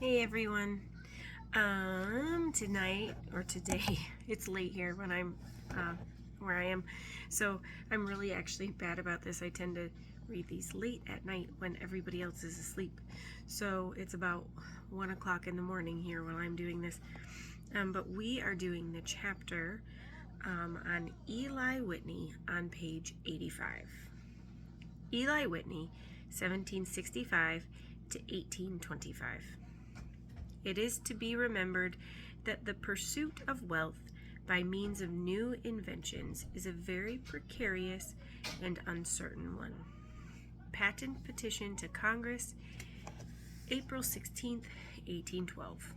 Hey everyone. Tonight or today, it's late here when I'm where I am. So I'm really actually bad about this. I tend to read these late at night when everybody else is asleep. So it's about 1 o'clock in the morning here while I'm doing this. But we are doing the chapter on Eli Whitney on page 85. Eli Whitney, 1765 to 1825. It is to be remembered that the pursuit of wealth by means of new inventions is a very precarious and uncertain one. Patent petition to Congress, April 16th, 1812.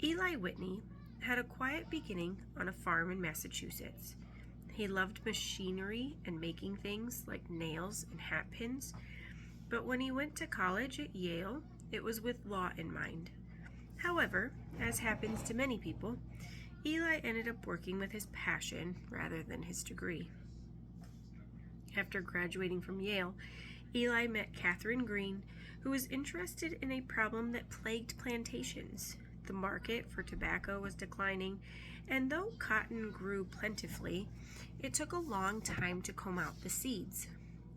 Eli Whitney had a quiet beginning on a farm in Massachusetts. He loved machinery and making things like nails and hat pins, but when he went to college at Yale, it was with law in mind. However, as happens to many people, Eli ended up working with his passion rather than his degree. After graduating from Yale, Eli met Catherine Green, who was interested in a problem that plagued plantations. The market for tobacco was declining, and though cotton grew plentifully, it took a long time to comb out the seeds.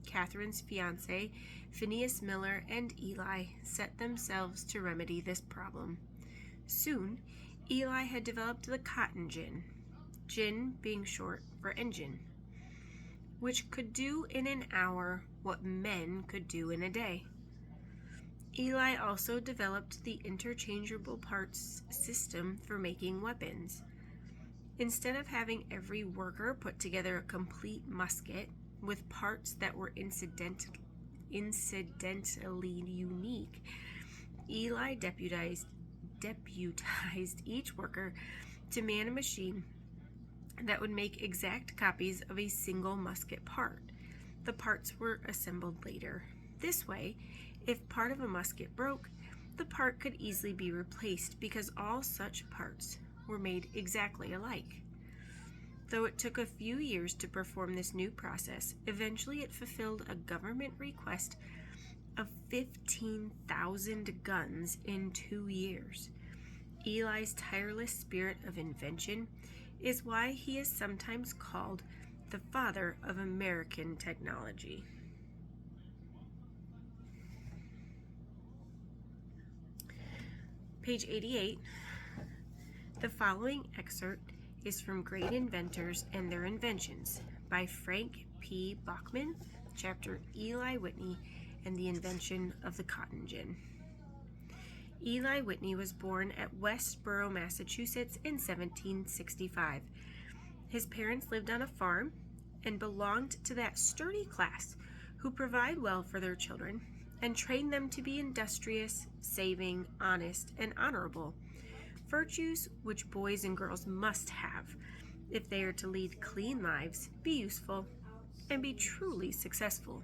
Catherine's fiancé, Phineas Miller, and Eli set themselves to remedy this problem. Soon, Eli had developed the cotton gin being short for engine, which could do in an hour what men could do in a day. Eli also developed the interchangeable parts system for making weapons. Instead of having every worker put together a complete musket with parts that were incidentally unique, Eli deputized each worker to man a machine that would make exact copies of a single musket part. The parts were assembled later. This way, if part of a musket broke, the part could easily be replaced because all such parts were made exactly alike. Though it took a few years to perform this new process, eventually it fulfilled a government request of 15,000 guns in 2 years. Eli's tireless spirit of invention is why he is sometimes called the father of American technology. Page 88. The following excerpt is from Great Inventors and Their Inventions by Frank P. Bachman, chapter Eli Whitney and the Invention of the Cotton Gin. Eli Whitney was born at Westboro, Massachusetts in 1765. His parents lived on a farm and belonged to that sturdy class who provide well for their children and train them to be industrious, saving, honest, and honorable, virtues which boys and girls must have if they are to lead clean lives, be useful, and be truly successful.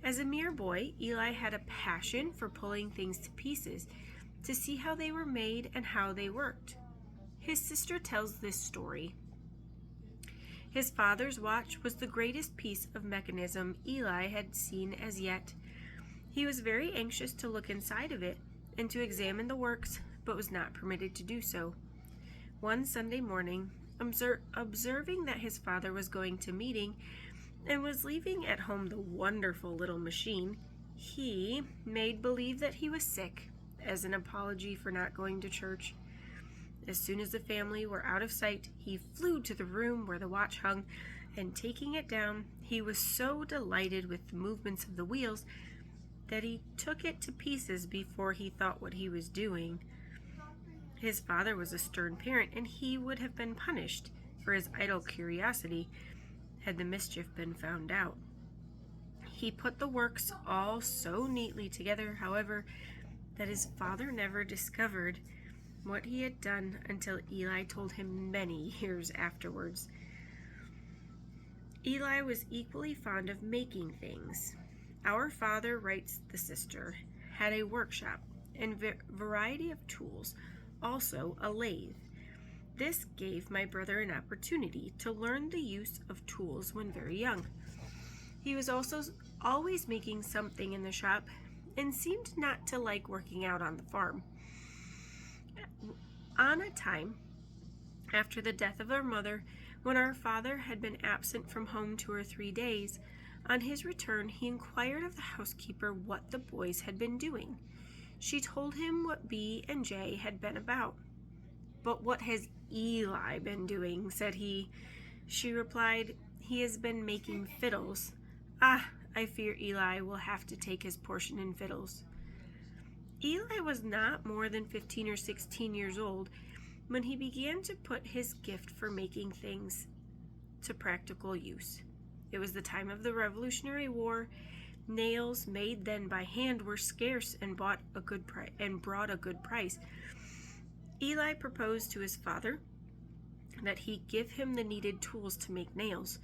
As a mere boy, Eli had a passion for pulling things to pieces to see how they were made and how they worked. His sister tells this story. His father's watch was the greatest piece of mechanism Eli had seen as yet. He was very anxious to look inside of it and to examine the works, but was not permitted to do so. One Sunday morning, observing that his father was going to meeting and was leaving at home the wonderful little machine, he made believe that he was sick as an apology for not going to church. As soon as the family were out of sight, he flew to the room where the watch hung, and taking it down, he was so delighted with the movements of the wheels that he took it to pieces before he thought what he was doing. His father was a stern parent, and he would have been punished for his idle curiosity had the mischief been found out. He put the works all so neatly together, however, that his father never discovered what he had done until Eli told him many years afterwards. Eli was equally fond of making things. Our father, writes the sister, had a workshop and variety of tools, also a lathe. This gave my brother an opportunity to learn the use of tools when very young. He was also always making something in the shop, and seemed not to like working out on the farm. On a time after the death of our mother, when our father had been absent from home 2 or 3 days, on his return he inquired of the housekeeper what the boys had been doing. She told him what B and J had been about. "But what has Eli been doing?" said he. She replied, "He has been making fiddles." "Ah, I fear Eli will have to take his portion in fiddles." Eli was not more than 15 or 16 years old when he began to put his gift for making things to practical use. It was the time of the Revolutionary War. Nails made then by hand were scarce and brought a good price. Eli proposed to his father that he give him the needed tools to make nails.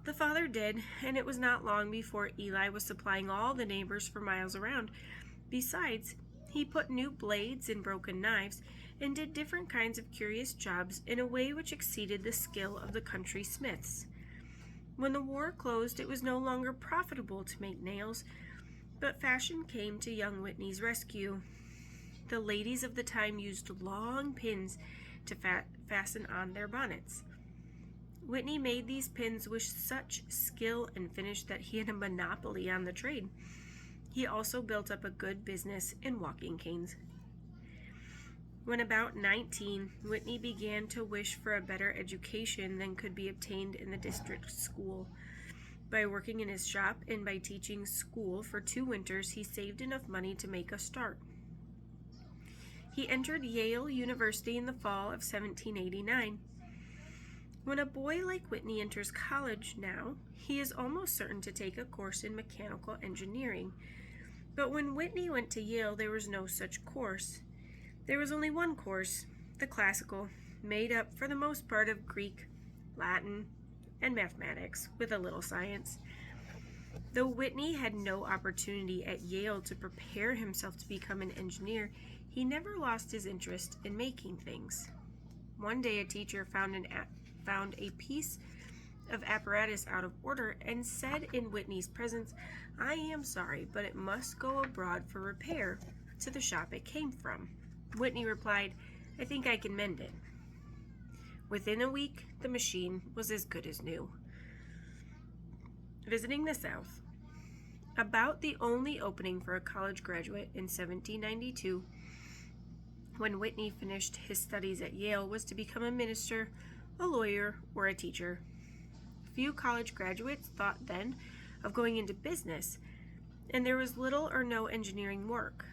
The father did, and it was not long before Eli was supplying all the neighbors for miles around. Besides, he put new blades in broken knives and did different kinds of curious jobs in a way which exceeded the skill of the country smiths. When the war closed, it was no longer profitable to make nails, but fashion came to young Whitney's rescue. The ladies of the time used long pins to fasten on their bonnets. Whitney made these pins with such skill and finish that he had a monopoly on the trade. He also built up a good business in walking canes. When about 19, Whitney began to wish for a better education than could be obtained in the district school. By working in his shop and by teaching school for 2 winters, he saved enough money to make a start. He entered Yale University in the fall of 1789. When a boy like Whitney enters college now, he is almost certain to take a course in mechanical engineering. But when Whitney went to Yale, there was no such course. There was only one course, the classical, made up for the most part of Greek, Latin, and mathematics, with a little science. Though Whitney had no opportunity at Yale to prepare himself to become an engineer, he never lost his interest in making things. One day a teacher found a piece of apparatus out of order and said in Whitney's presence, "I am sorry, but it must go abroad for repair to the shop it came from." Whitney replied, "I think I can mend it." Within a week, the machine was as good as new. Visiting the South. About the only opening for a college graduate in 1792, when Whitney finished his studies at Yale, was to become a minister, a lawyer, or a teacher. Few college graduates thought then of going into business, and there was little or no engineering work.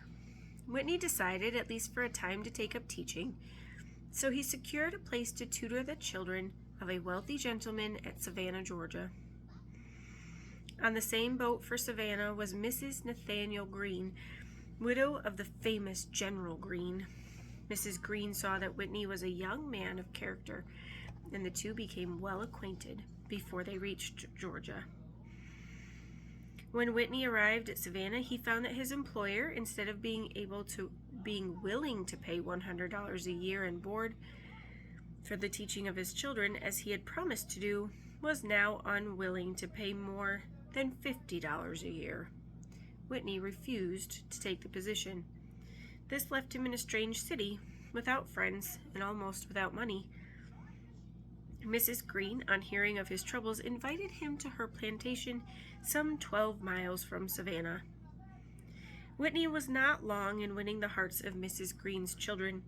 Whitney decided, at least for a time, to take up teaching, so he secured a place to tutor the children of a wealthy gentleman at Savannah, Georgia. On the same boat for Savannah was Mrs. Nathaniel Greene, widow of the famous General Greene. Mrs. Greene saw that Whitney was a young man of character, and the two became well acquainted before they reached Georgia. When Whitney arrived at Savannah, he found that his employer, instead of being willing to pay $100 a year and board for the teaching of his children, as he had promised to do, was now unwilling to pay more than $50 a year. Whitney refused to take the position. This left him in a strange city, without friends and almost without money. Mrs. Greene, on hearing of his troubles, invited him to her plantation some 12 miles from Savannah. Whitney was not long in winning the hearts of Mrs. Greene's children.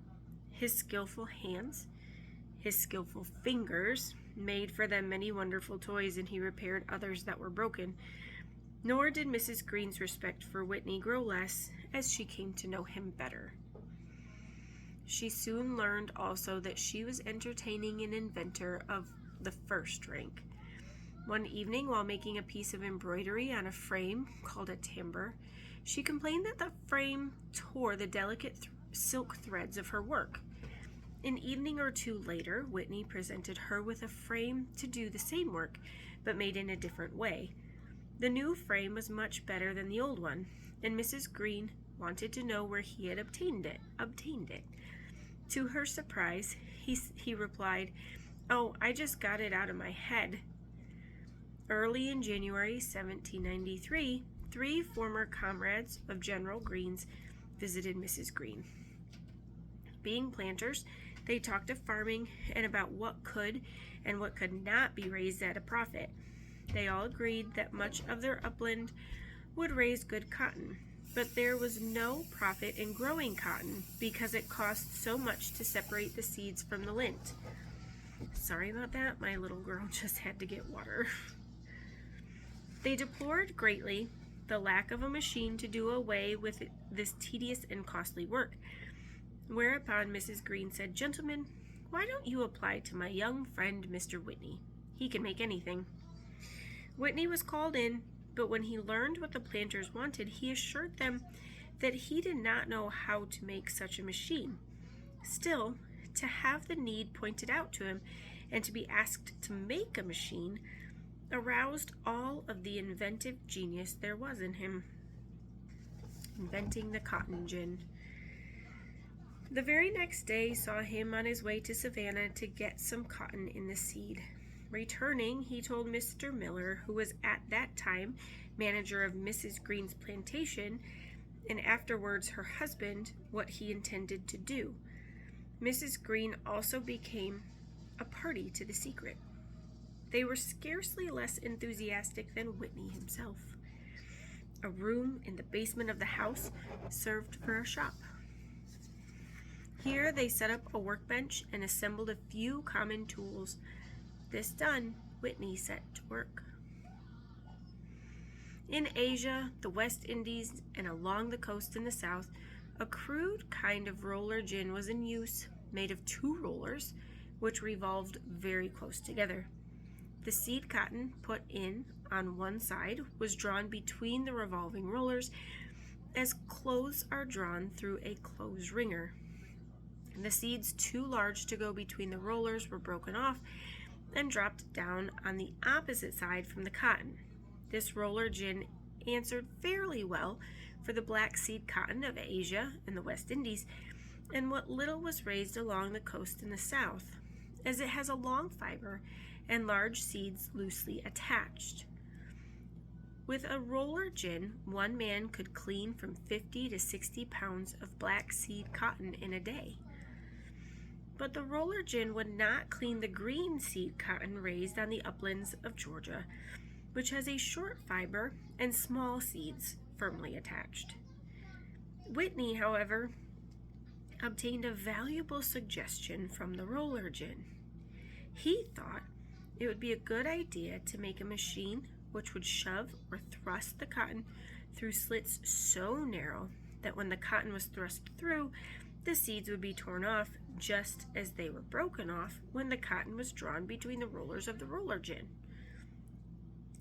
His skillful hands, his skillful fingers, made for them many wonderful toys, and he repaired others that were broken. Nor did Mrs. Greene's respect for Whitney grow less as she came to know him better. She soon learned also that she was entertaining an inventor of the first rank. One evening, while making a piece of embroidery on a frame called a timbre, she complained that the frame tore the delicate silk threads of her work. An evening or two later, Whitney presented her with a frame to do the same work, but made in a different way. The new frame was much better than the old one, and Mrs. Greene wanted to know where he had obtained it. To her surprise, he replied, "Oh, I just got it out of my head." Early in January 1793, 3 former comrades of General Green's visited Mrs. Green. Being planters, they talked of farming and about what could and what could not be raised at a profit. They all agreed that much of their upland would raise good cotton, but there was no profit in growing cotton because it cost so much to separate the seeds from the lint. Sorry about that, my little girl just had to get water. They deplored greatly the lack of a machine to do away with this tedious and costly work, whereupon Mrs. Green said, "Gentlemen, why don't you apply to my young friend Mr. Whitney? He can make anything." Whitney was called in, but when he learned what the planters wanted, he assured them that he did not know how to make such a machine. Still, to have the need pointed out to him and to be asked to make a machine aroused all of the inventive genius there was in him. Inventing the cotton gin. The very next day saw him on his way to Savannah to get some cotton in the seed. Returning, he told Mr. Miller, who was at that time manager of Mrs. Green's plantation, and afterwards her husband, what he intended to do. Mrs. Green also became a party to the secret. They were scarcely less enthusiastic than Whitney himself. A room in the basement of the house served for a shop. Here they set up a workbench and assembled a few common tools. This done, Whitney set to work. In Asia, the West Indies, and along the coast in the south, a crude kind of roller gin was in use, made of 2 rollers, which revolved very close together. The seed cotton put in on one side was drawn between the revolving rollers as clothes are drawn through a clothes wringer. The seeds too large to go between the rollers were broken off and dropped down on the opposite side from the cotton. This roller gin answered fairly well for the black seed cotton of Asia and the West Indies, and what little was raised along the coast in the south, as it has a long fiber and large seeds loosely attached. With a roller gin, one man could clean from 50 to 60 pounds of black seed cotton in a day. But the roller gin would not clean the green seed cotton raised on the uplands of Georgia, which has a short fiber and small seeds firmly attached. Whitney, however, obtained a valuable suggestion from the roller gin. He thought it would be a good idea to make a machine which would shove or thrust the cotton through slits so narrow that when the cotton was thrust through, the seeds would be torn off just as they were broken off when the cotton was drawn between the rollers of the roller gin.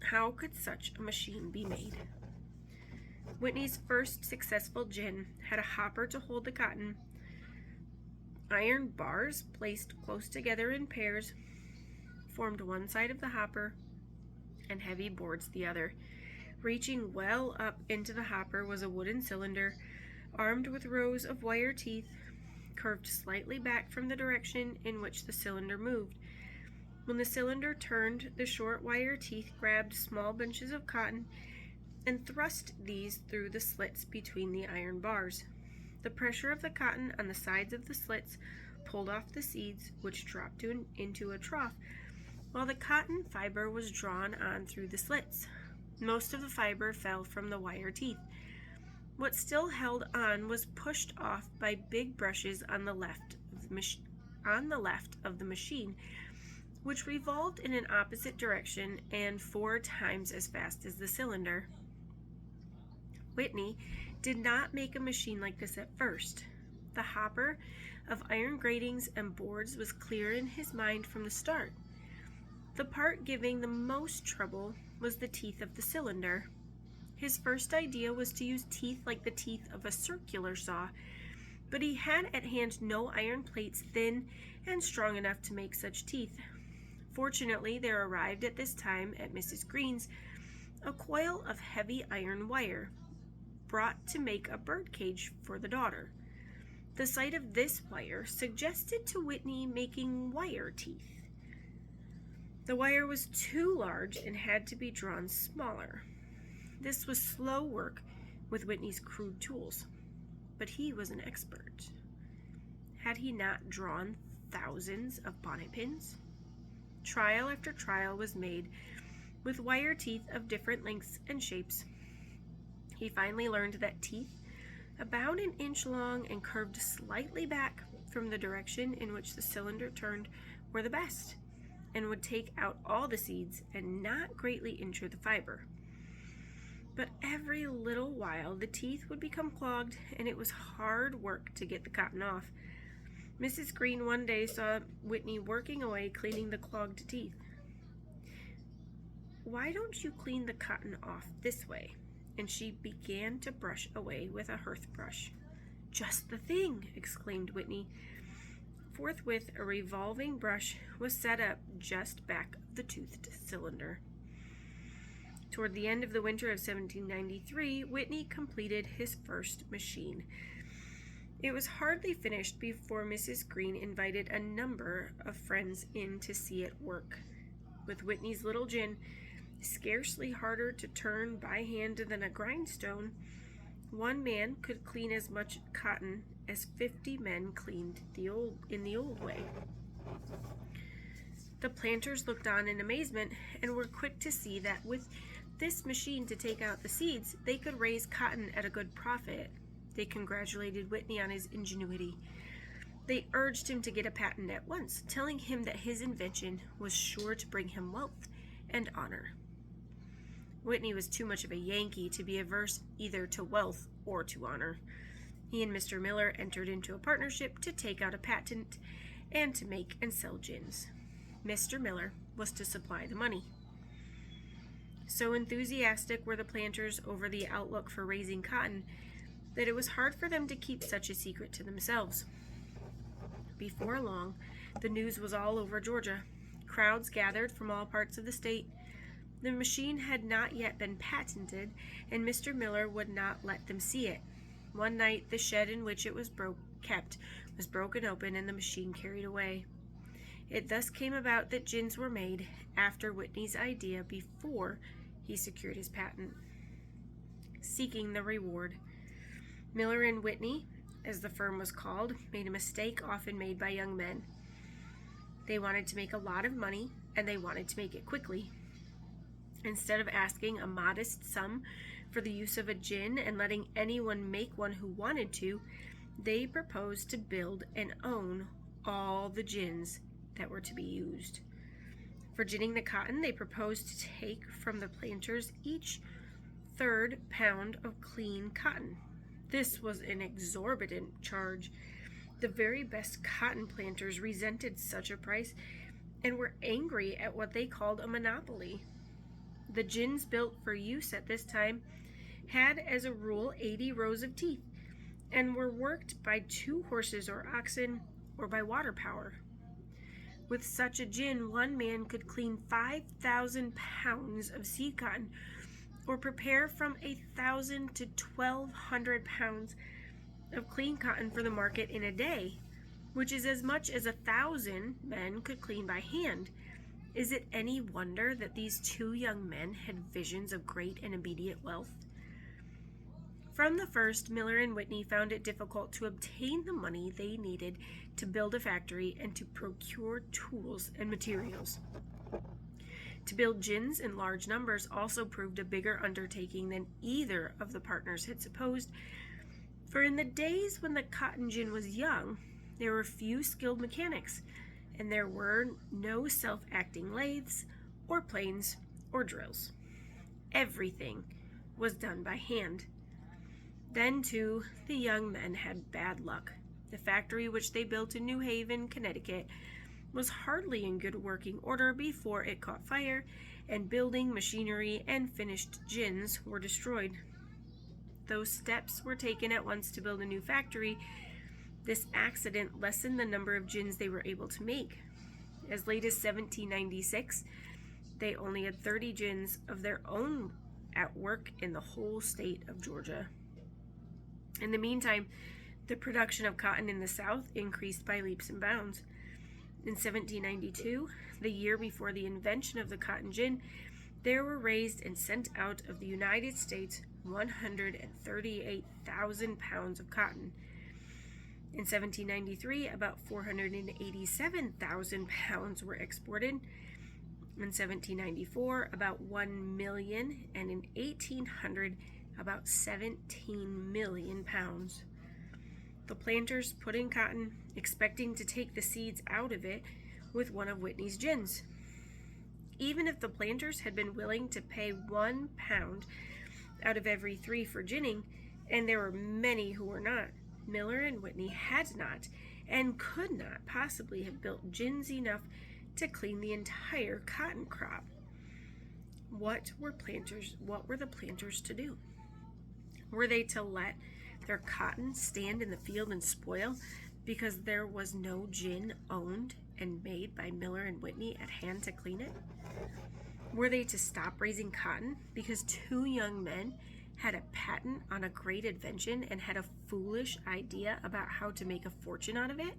How could such a machine be made? Whitney's first successful gin had a hopper to hold the cotton, iron bars placed close together in pairs formed one side of the hopper, and heavy boards the other. Reaching well up into the hopper was a wooden cylinder armed with rows of wire teeth, curved slightly back from the direction in which the cylinder moved. When the cylinder turned, the short wire teeth grabbed small bunches of cotton and thrust these through the slits between the iron bars. The pressure of the cotton on the sides of the slits pulled off the seeds, which dropped into a trough, while the cotton fiber was drawn on through the slits. Most of the fiber fell from the wire teeth. What still held on was pushed off by big brushes on the left of the machine, which revolved in an opposite direction and 4 times as fast as the cylinder. Whitney did not make a machine like this at first. The hopper of iron gratings and boards was clear in his mind from the start. The part giving the most trouble was the teeth of the cylinder. His first idea was to use teeth like the teeth of a circular saw, but he had at hand no iron plates thin and strong enough to make such teeth. Fortunately, there arrived at this time at Mrs. Green's a coil of heavy iron wire, brought to make a bird cage for the daughter. The sight of this wire suggested to Whitney making wire teeth. The wire was too large and had to be drawn smaller. This was slow work with Whitney's crude tools, but he was an expert. Had he not drawn thousands of bonnet pins? Trial after trial was made with wire teeth of different lengths and shapes. He finally learned that teeth about an inch long and curved slightly back from the direction in which the cylinder turned were the best, and would take out all the seeds and not greatly injure the fiber. But every little while the teeth would become clogged, and it was hard work to get the cotton off. Mrs. Green one day saw Whitney working away cleaning the clogged teeth. "Why don't you clean the cotton off this way?" And she began to brush away with a hearth brush. "Just the thing!" exclaimed Whitney. Forthwith, a revolving brush was set up just back of the toothed cylinder. Toward the end of the winter of 1793, Whitney completed his first machine. It was hardly finished before Mrs. Green invited a number of friends in to see it work. With Whitney's little gin, scarcely harder to turn by hand than a grindstone, one man could clean as much cotton as 50 men cleaned in the old way. The planters looked on in amazement and were quick to see that with this machine to take out the seeds, they could raise cotton at a good profit. They congratulated Whitney on his ingenuity. They urged him to get a patent at once, telling him that his invention was sure to bring him wealth and honor. Whitney was too much of a Yankee to be averse either to wealth or to honor. He and Mr. Miller entered into a partnership to take out a patent and to make and sell gins. Mr. Miller was to supply the money. So enthusiastic were the planters over the outlook for raising cotton that it was hard for them to keep such a secret to themselves. Before long, the news was all over Georgia. Crowds gathered from all parts of the state. The machine had not yet been patented, and Mr. Miller would not let them see it. One night, the shed in which it was kept was broken open and the machine carried away. It thus came about that gins were made after Whitney's idea before he secured his patent. Seeking the reward. Miller and Whitney, as the firm was called, made a mistake often made by young men. They wanted to make a lot of money, and they wanted to make it quickly. Instead of asking a modest sum for the use of a gin and letting anyone make one who wanted to, they proposed to build and own all the gins that were to be used. For ginning the cotton, they proposed to take from the planters each 1/3 pound of clean cotton. This was an exorbitant charge. The very best cotton planters resented such a price and were angry at what they called a monopoly. The gins built for use at this time had as a rule 80 rows of teeth and were worked by 2 horses or oxen or by water power. With such a gin, one man could clean 5,000 pounds of seed cotton or prepare from 1,000 to 1,200 pounds of clean cotton for the market in a day, which is as much as 1,000 men could clean by hand. Is it any wonder that these 2 young men had visions of great and immediate wealth? From the first, Miller and Whitney found it difficult to obtain the money they needed to build a factory and to procure tools and materials. To build gins in large numbers also proved a bigger undertaking than either of the partners had supposed, for in the days when the cotton gin was young, there were few skilled mechanics, and there were no self-acting lathes or planes or drills. Everything was done by hand. Then, too, the young men had bad luck. The factory which they built in New Haven, Connecticut, was hardly in good working order before it caught fire, and building machinery and finished gins were destroyed. Though steps were taken at once to build a new factory, this accident lessened the number of gins they were able to make. As late as 1796, they only had 30 gins of their own at work in the whole state of Georgia. In the meantime, the production of cotton in the South increased by leaps and bounds. In 1792, the year before the invention of the cotton gin, There were raised and sent out of the United States 138,000 pounds of cotton. In 1793, about 487,000 pounds were exported. In 1794, about 1 million, and in 1800, about 17 million pounds. The planters put in cotton, expecting to take the seeds out of it with one of Whitney's gins. Even if the planters had been willing to pay £1 out of every 3 for ginning, and there were many who were not, Miller and Whitney had not and could not possibly have built gins enough to clean the entire cotton crop. What were the planters to do? Were they to let their cotton stand in the field and spoil because there was no gin owned and made by Miller and Whitney at hand to clean it? Were they to stop raising cotton because 2 young men had a patent on a great invention and had a foolish idea about how to make a fortune out of it?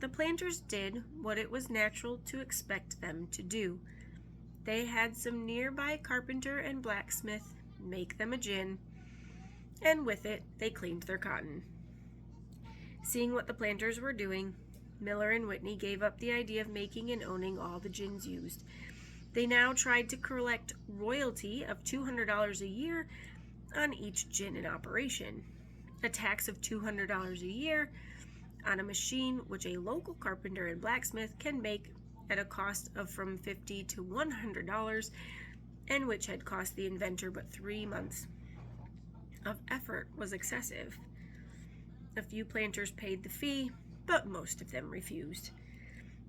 The planters did what it was natural to expect them to do. They had some nearby carpenter and blacksmith make them a gin, and with it they cleaned their cotton. Seeing what the planters were doing, Miller and Whitney gave up the idea of making and owning all the gins used. They now tried to collect royalty of $200 a year on each gin in operation, a tax of $200 a year on a machine which a local carpenter and blacksmith can make at a cost of from $50 to $100, and which had cost the inventor but 3 months of effort, was excessive. A few planters paid the fee, but most of them refused.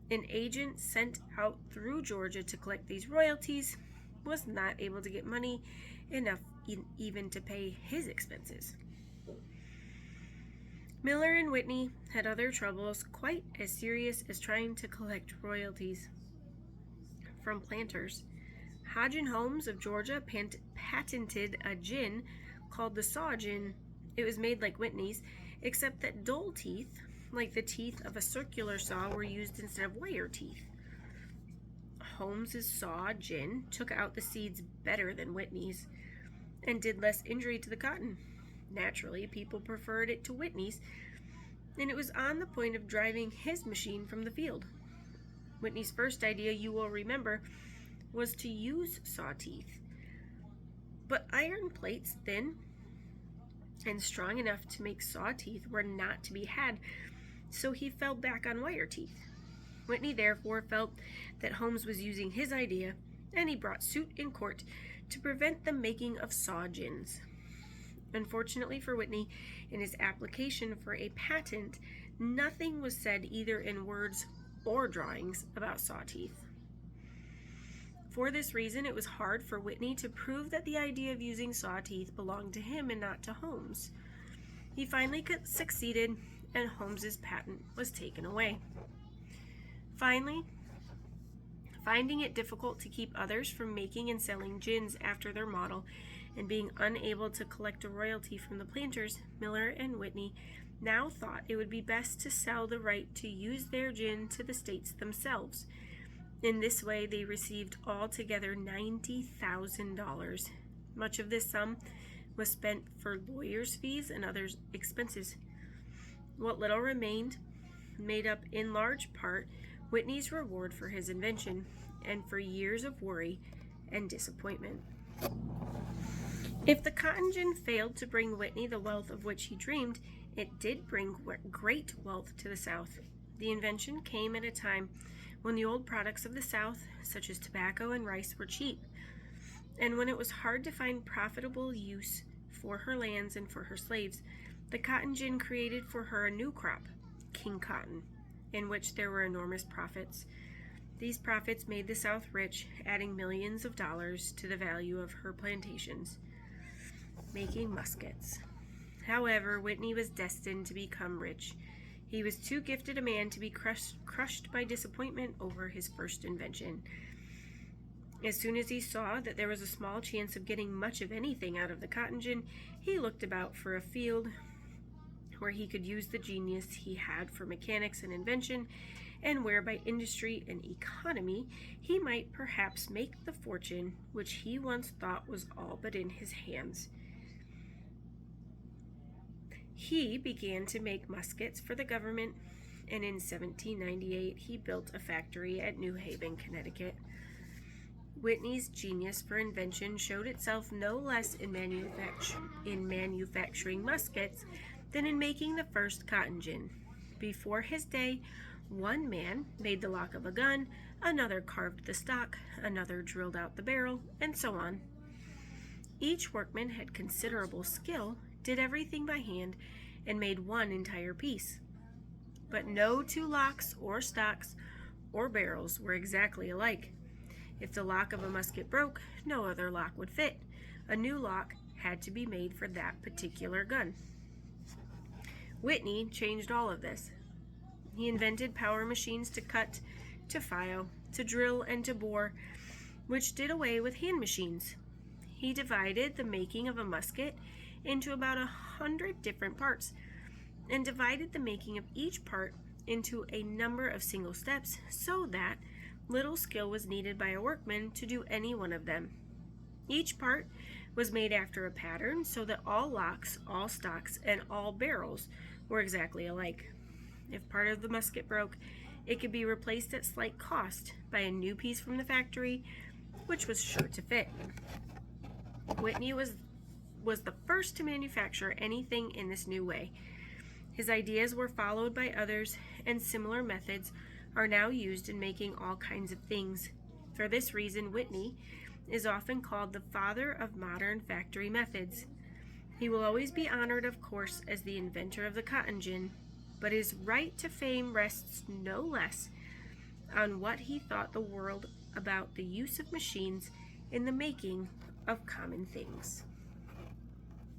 An agent sent out through Georgia to collect these royalties was not able to get money enough even to pay his expenses. Miller and Whitney had other troubles quite as serious as trying to collect royalties from planters. Hodge & Holmes of Georgia patented a gin called the saw gin. It was made like Whitney's, except that dull teeth, like the teeth of a circular saw, were used instead of wire teeth. Holmes's saw gin took out the seeds better than Whitney's and did less injury to the cotton. Naturally, people preferred it to Whitney's, and it was on the point of driving his machine from the field. Whitney's first idea, you will remember, was to use saw teeth, but iron plates thin and strong enough to make saw teeth were not to be had, so he fell back on wire teeth. Whitney therefore felt that Holmes was using his idea, and he brought suit in court to prevent the making of saw gins. Unfortunately for Whitney, in his application for a patent, nothing was said either in words or drawings about saw teeth. For this reason, it was hard for Whitney to prove that the idea of using saw teeth belonged to him and not to Holmes. He finally succeeded, and Holmes's patent was taken away. Finally, finding it difficult to keep others from making and selling gins after their model, and being unable to collect a royalty from the planters, Miller and Whitney now thought it would be best to sell the right to use their gin to the states themselves. In this way, they received altogether $90,000. Much of this sum was spent for lawyers' fees and other expenses. What little remained made up in large part Whitney's reward for his invention and for years of worry and disappointment. If the cotton gin failed to bring Whitney the wealth of which he dreamed, it did bring great wealth to the South. The invention came at a time when the old products of the South, such as tobacco and rice, were cheap, and when it was hard to find profitable use for her lands and for her slaves. The cotton gin created for her a new crop, king cotton, in which there were enormous profits. These profits made the South rich, adding millions of dollars to the value of her plantations, making muskets. However, Whitney was destined to become rich. He was too gifted a man to be crushed by disappointment over his first invention. As soon as he saw that there was a small chance of getting much of anything out of the cotton gin, he looked about for a field where he could use the genius he had for mechanics and invention, and where by industry and economy he might perhaps make the fortune which he once thought was all but in his hands. He began to make muskets for the government, and in 1798 he built a factory at New Haven, Connecticut. Whitney's genius for invention showed itself no less in manufacturing muskets than in making the first cotton gin. Before his day, one man made the lock of a gun, another carved the stock, another drilled out the barrel, and so on. Each workman had considerable skill, did everything by hand, and made one entire piece. But no two locks or stocks or barrels were exactly alike. If the lock of a musket broke, no other lock would fit. A new lock had to be made for that particular gun. Whitney changed all of this. He invented power machines to cut, to file, to drill, and to bore, which did away with hand machines. He divided the making of a musket into about 100 different parts, and divided the making of each part into a number of single steps so that little skill was needed by a workman to do any one of them. Each part was made after a pattern so that all locks, all stocks, and all barrels were exactly alike. If part of the musket broke, it could be replaced at slight cost by a new piece from the factory, which was sure to fit. Whitney was the first to manufacture anything in this new way. His ideas were followed by others, and similar methods are now used in making all kinds of things. For this reason, Whitney is often called the father of modern factory methods. He will always be honored, of course, as the inventor of the cotton gin, but his right to fame rests no less on what he thought the world about the use of machines in the making of common things.